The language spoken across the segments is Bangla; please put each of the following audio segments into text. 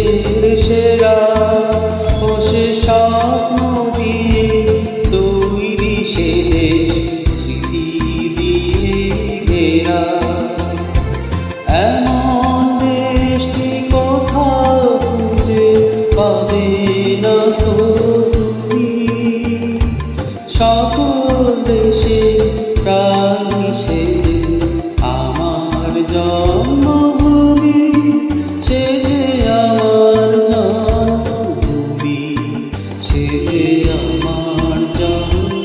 দেশের সেরা ও সে স্বপ্ন দিয়ে তৈরি সে দেশ স্মৃতি দিয়ে ঘেরা। এমন দেশটি কোথাও খুঁজে পাবে না তো তুমি। সকল দেশে প্রাণ মিশেছে আমার জন্মভূমি, সে যে আমার জন্মভূমি, সে যে আমার জন্মভূমি।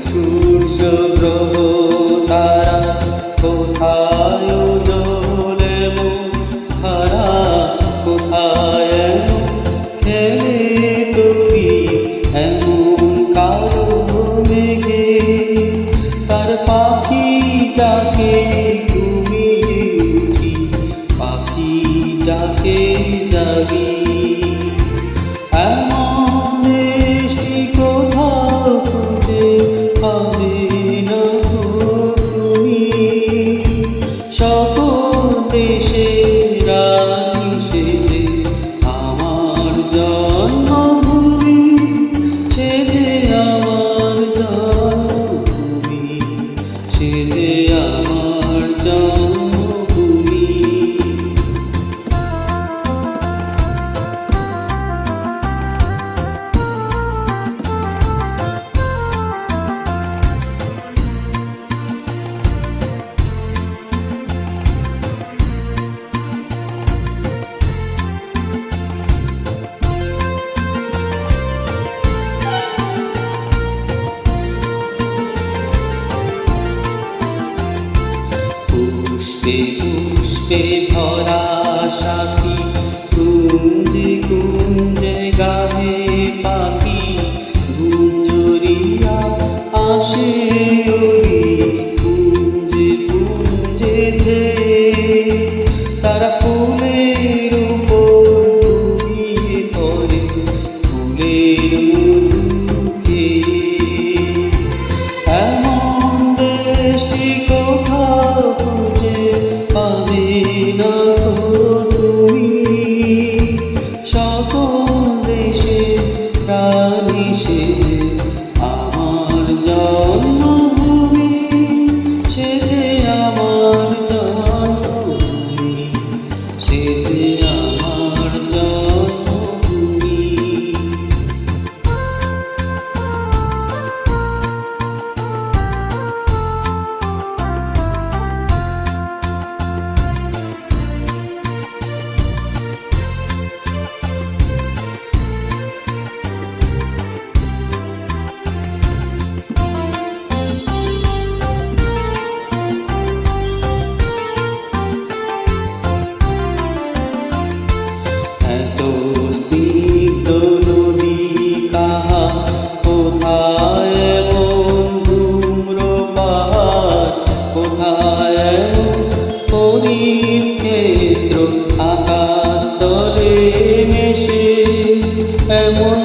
সূর্য গ্রহ তারা কোথায় জ্বলে ধারা, কোথায় খেলে তুমি এমন কালো মেঘে। তার পাখি ডাকে ঘুমিয়ে উঠি, পাখি ডাকে জাগি। এমন দেশটি কোথাও খুঁজে পাবে না তুমি। সকল দেশে রানী সে যে আমার জন্মভূমি, সে যে আমার জন্মভূমি, সে যে আমার জন্মভূমি। পুষ্পে পুষ্পে ভরা সাথী, কুঞ্জে কুঞ্জে গাহে পাখি। গুঞ্জরিয়া আসে ওরি কুঞ্জে কুঞ্জে ধেয়ে। তারা ফুলের উপর ডুবিয়ে পড়ে ফুলের মধু খেয়ে। এমন দেশটি কোথাও খুঁজে পাবে না তুমি। সকল দেশে প্রাণী সে যে আমার জন্মভূমি, সে যে আমার জন্মভূমি, সে যে আমার জন্মভূমি। এত স্নিগ্ধ নদী কাহা, কোথায় এমন ধূম্র পাহাড়, কোথায় এমন হরিৎ ক্ষেত্র আকাশ তলে মেশে। এমন